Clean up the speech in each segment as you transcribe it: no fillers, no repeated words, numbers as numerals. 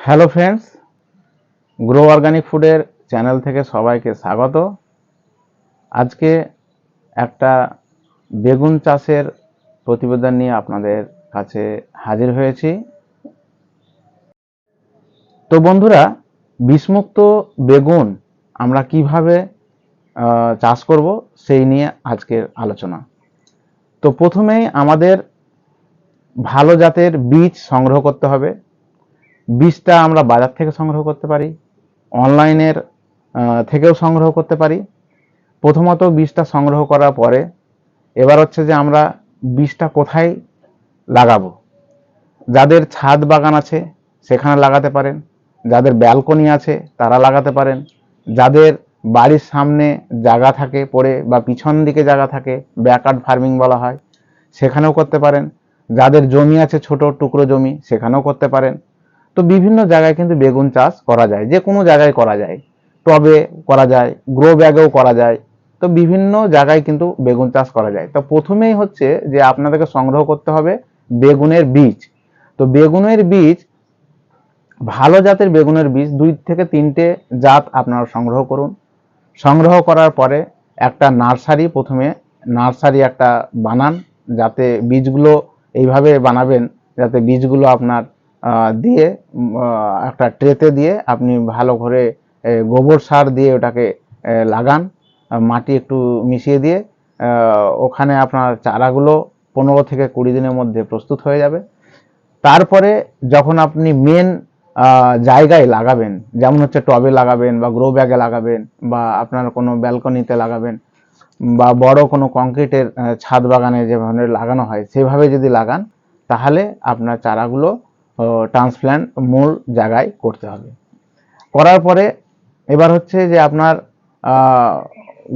Hello friends, grow organic ফুডের channel থেকে সবাইকে স্বাগত। আজকে একটা বেগুন চাষের প্রতিবেদন নিয়ে আপনাদের কাছে হাজির হয়েছি। তো বন্ধুরা, বিষমুক্ত বেগুন আমরা কিভাবে চাষ করব সেই নিয়ে আজকের আলোচনা। তো প্রথমেই আমাদের ভালো জাতের বীজ সংগ্রহ করতে হবে। বীজটা আমরা বাজার থেকে সংগ্রহ করতে পারি, অনলাইনের থেকেও সংগ্রহ করতে পারি। প্রথমত বীজটা সংগ্রহ করার পরে এবার হচ্ছে যে আমরা বীজটা কোথায় লাগাবো। যাদের ছাদ বাগান আছে সেখানে লাগাতে পারেন, যাদের ব্যালকনি আছে তারা লাগাতে পারেন, যাদের বাড়ির সামনে জায়গা থাকে পড়ে বা পিছন দিকে জায়গা থাকে, ব্যাকয়ার্ড ফার্মিং বলা হয়, সেখানেও করতে পারেন। যাদের জমি আছে ছোট টুকরো জমি সেখানেও করতে পারেন। তো বিভিন্ন জায়গায় কিন্তু বেগুন চাষ করা যায়, যে কোনো জায়গায় করা যায়, টবে করা যায়, গ্রো ব্যাগেও করা যায়। তো বিভিন্ন জায়গায় কিন্তু বেগুন চাষ করা যায়। তো প্রথমেই হচ্ছে যে আপনাদেরকে সংগ্রহ করতে হবে বেগুনের বীজ। তো বেগুনের বীজ, ভালো জাতের বেগুনের বীজ 2 থেকে 3টে জাত আপনারা সংগ্রহ করুন। সংগ্রহ করার পরে একটা নার্সারি, প্রথমে নার্সারি একটা বানান, যাতে বীজগুলো এইভাবে বানাবেন যাতে বীজগুলো আপনার দিয়ে একটা ট্রেতে দিয়ে আপনি ভালো করে গোবর সার দিয়ে ওটাকে লাগান, মাটি একটু মিশিয়ে দিয়ে ওখানে আপনার চারাগুলো 15 থেকে 20 দিনের মধ্যে প্রস্তুত হয়ে যাবে। তারপরে যখন আপনি মেন জায়গায় লাগাবেন, যেমন হচ্ছে টবে লাগাবেন বা গ্রো ব্যাগে লাগাবেন বা আপনার কোনো ব্যালকনিতে লাগাবেন বা বড় কোনো কংক্রিটের ছাদ বাগানে যেভাবে লাগানো হয় সেভাবে যদি লাগান, তাহলে আপনার চারাগুলো ট্রান্সপ্ল্যান্ট মূল জায়গায় করতে হবে। করার পরে এবার হচ্ছে যে আপনার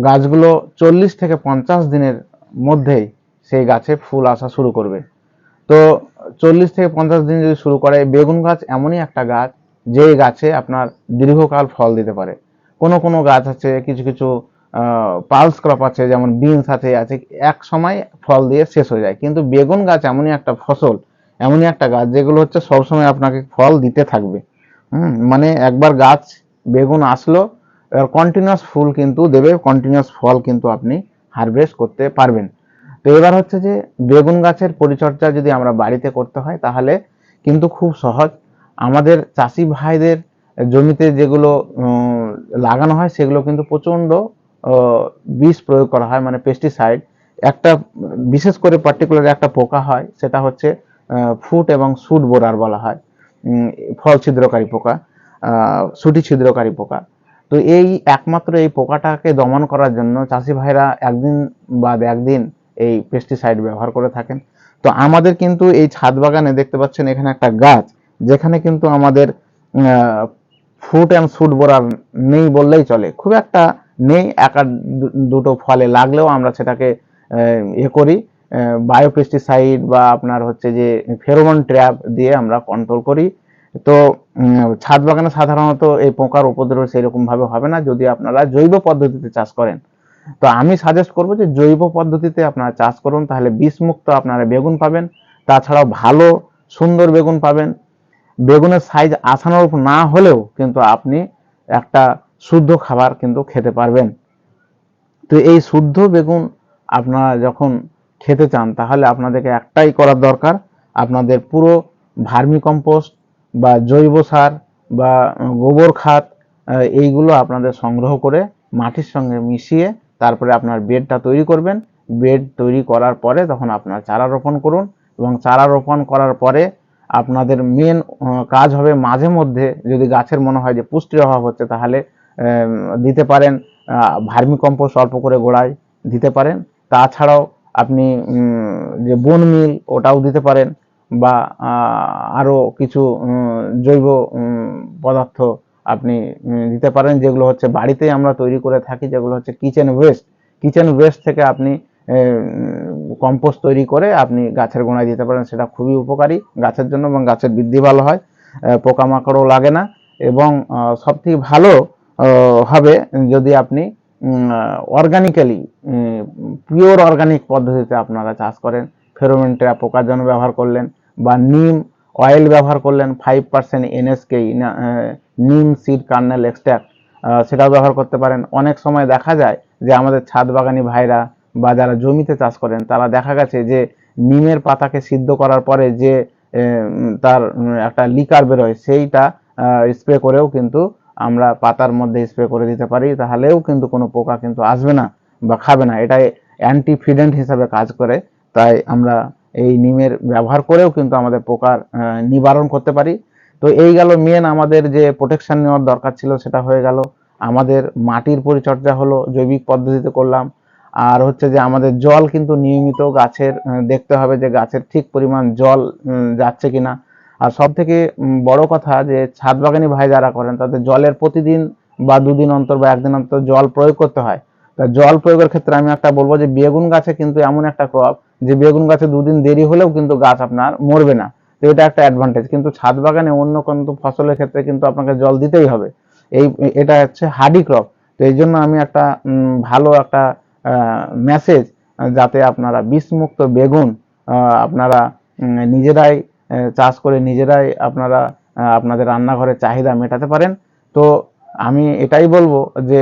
গাছগুলো 40 থেকে 50 দিনের মধ্যেই সেই গাছে ফুল আসা শুরু করবে। তো 40 থেকে 50 দিন যদি শুরু করে, বেগুন গাছ এমনই একটা গাছ যে গাছে আপনার দীর্ঘকাল ফল দিতে পারে। কোনো কোনো গাছ আছে, কিছু কিছু পালস ক্রপ আছে, যেমন বিনস আছে, এক সময় ফল দিয়ে শেষ হয়ে যায়। কিন্তু বেগুন গাছ এমনই একটা ফসল, এমনই একটা গাছ যেগুলো হচ্ছে সবসময় আপনাকে ফল দিতে থাকবে। মানে একবার গাছ বেগুন আসলো, কন্টিনিউয়াস ফুল কিন্তু দেবে, কন্টিনিউয়াস ফল কিন্তু আপনি হারভেস্ট করতে পারবেন। তো এবার হচ্ছে যে বেগুন গাছের পরিচর্যা যদি আমরা বাড়িতে করতে হয় তাহলে কিন্তু খুব সহজ। আমাদের চাষি ভাইদের জমিতে যেগুলো লাগানো হয় সেগুলো কিন্তু প্রচণ্ড বিষ প্রয়োগ করা হয়, মানে পেস্টিসাইড। একটা বিশেষ করে পার্টিকুলার একটা পোকা হয়, সেটা হচ্ছে ফুট এবং সুট বোরার বলা হয়, ফল ছিদ্রকারী পোকা, সুটি ছিদ্রকারী পোকা। তো এই একমাত্র এই পোকাটাকে দমন করার জন্য চাষি ভাইরা একদিন বাদ একদিন এই পেস্টিসাইড ব্যবহার করে থাকেন। তো আমাদের কিন্তু এই ছাদ বাগানে দেখতে পাচ্ছেন এখানে একটা গাছ, যেখানে কিন্তু আমাদের ফুট অ্যান্ড সুট বোরার নেই বললেই চলে, খুব একটা নেই, এক আর দুটো ফলে লাগলেও আমরা সেটাকে করি, বায়োপেস্টিসাইড বা আপনার হচ্ছে যে ফেরোমন ট্র্যাপ দিয়ে আমরা কন্ট্রোল করি। তো ছাদ বাগানে সাধারণত এই পোকার উপদ্রব সেরকম ভাবে হবে না যদি আপনারা জৈব পদ্ধতিতে চাষ করেন। তো আমি সাজেস্ট করবো যে জৈব পদ্ধতিতে আপনারা চাষ করুন, তাহলে বিষমুক্ত আপনারা বেগুন পাবেন। তাছাড়াও ভালো সুন্দর বেগুন পাবেন। বেগুনের সাইজ আশানুরূপ না হলেও কিন্তু আপনি একটা শুদ্ধ খাবার কিন্তু খেতে পারবেন। তো এই শুদ্ধ বেগুন আপনারা যখন খেতে চান তাহলে আপনাদেরকে একটাই করার দরকার, আপনাদের পুরো ভার্মি কম্পোস্ট বা জৈব সার বা গোবর খাত এইগুলো আপনাদের সংগ্রহ করে মাটির সঙ্গে মিশিয়ে তারপরে আপনার বেডটা তৈরি করবেন। বেড তৈরি করার পরে তখন আপনার চারা রোপণ করুন, এবং চারা রোপণ করার পরে আপনাদের মেন কাজ হবে মাঝে মধ্যে যদি গাছের মনে হয় যে পুষ্টির অভাব হচ্ছে তাহলে দিতে পারেন ভার্মি কম্পোস্ট অল্প করে গোড়ায় দিতে পারেন। তাছাড়াও আপনি যে বোন মিল ওটাও দিতে পারেন, বা আরও কিছু জৈব পদার্থ আপনি দিতে পারেন, যেগুলো হচ্ছে বাড়িতেই আমরা তৈরি করে থাকি, যেগুলো হচ্ছে কিচেন ওয়েস্ট থেকে আপনি কম্পোস্ট তৈরি করে আপনি গাছের গোড়ায় দিতে পারেন। সেটা খুবই উপকারী গাছের জন্য এবং গাছের বৃদ্ধি ভালো হয়, পোকামাকড়ও লাগে না, এবং সবথেকে ভালো হবে যদি আপনি অর্গানিক্যালি পিওর অর্গানিক পদ্ধতিতে আপনারা চাষ করেন। ফেরোমন ট্র্যাপ পোকার জন্য ব্যবহার করলেন, বা নিম অয়েল ব্যবহার করলেন 5% এনএসকে, নিম সিড কার্নেল এক্সট্রাক্ট, সেটাও ব্যবহার করতে পারেন। অনেক সময় দেখা যায় যে আমাদের ছাদ বাগানি ভাইরা বা যারা জমিতে চাষ করেন তারা দেখা গেছে যে নিমের পাতাকে সিদ্ধ করার পরে যে তার একটা লিকার বেরোয়, সেইটা স্প্রে করেও কিন্তু আমরা পাতার মধ্যে স্প্রে করে দিতে পারি, তাহলেও কিন্তু কোনো পোকা কিন্তু আসবে না বা খাবে না। এটা অ্যান্টিফিডেন্ট হিসাবে কাজ করে। তাই আমরা এই নিমের ব্যবহার করেও কিন্তু আমাদের পোকার নিবারণ করতে পারি। তো এই গেল মেন আমাদের যে প্রোটেকশন নেওয়ার দরকার ছিল সেটা হয়ে গেল। আমাদের মাটির পরিচর্যা হলো, জৈবিক পদ্ধতিতে করলাম। আর হচ্ছে যে আমাদের জল কিন্তু নিয়মিত গাছের দেখতে হবে যে গাছের ঠিক পরিমাণ জল যাচ্ছে কিনা। আর সব থেকে বড় কথা যে ছাদ বাগানি ভাই যারা করেন তাদের জলের প্রতিদিন বা দুদিন অন্তর বা একদিন অন্তর জল প্রয়োগ করতে হয়। তা জল প্রয়োগের ক্ষেত্রে আমি একটা বলবো যে বেগুন গাছে কিন্তু এমন একটা ক্রপ যে বেগুন গাছে দুদিন দেরি হলেও কিন্তু গাছ আপনার মরবে না। তো এটা একটা অ্যাডভান্টেজ। কিন্তু ছাদ বাগানে অন্য কোনো ফসলের ক্ষেত্রে কিন্তু আপনাকে জল দিতেই হবে। এটা হচ্ছে হার্ডি ক্রপ। তো এই জন্য আমি একটা ভালো একটা মেসেজ, যাতে আপনারা বিষমুক্ত বেগুন আপনারা নিজেরাই চাষ করে নিজেরাই আপনারা আপনাদের রান্নাঘরের চাহিদা মেটাতে পারেন। তো আমি এটাই বলবো যে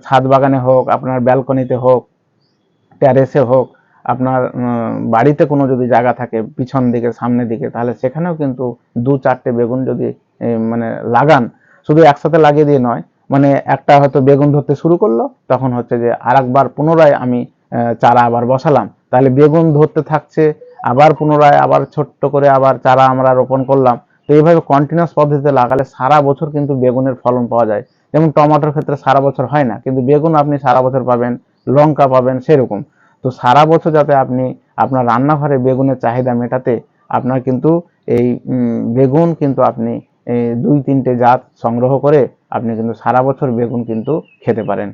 ছাদ বাগানে হোক, আপনার ব্যালকনিতে হোক, টেরেসে হোক, আপনার বাড়িতে কোনো যদি জায়গা থাকে পিছন দিকে সামনের দিকে, তাহলে সেখানেও কিন্তু 2-4টে বেগুন যদি মানে লাগান, শুধু একসাথে লাগিয়ে দিয়ে নয়, মানে একটা হয়তো বেগুন ধরতে শুরু করলো, তখন হচ্ছে যে আরেকবার পুনরায় আমি চারা আবার বসালাম, তাহলে বেগুন ধরতে থাকছে, আবার পুনরায় আবার ছোট্ট করে আবার চারা আমরা রোপণ করলাম। তো এইভাবে কন্টিনিউয়াস পদ্ধতিতে লাগালে সারা বছর কিন্তু বেগুনের ফলন পাওয়া যায়। যেমন টমেটোর ক্ষেত্রে সারা বছর হয় না, কিন্তু বেগুন আপনি সারা বছর পাবেন, লঙ্কা পাবেন, সেরকম। তো সারা বছর যাতে আপনি আপনার রান্নাঘরে বেগুনের চাহিদা মেটাতে আপনার কিন্তু এই বেগুন কিন্তু আপনি 2-3টে জাত সংগ্রহ করে আপনি কিন্তু সারা বছর বেগুন কিন্তু খেতে পারেন।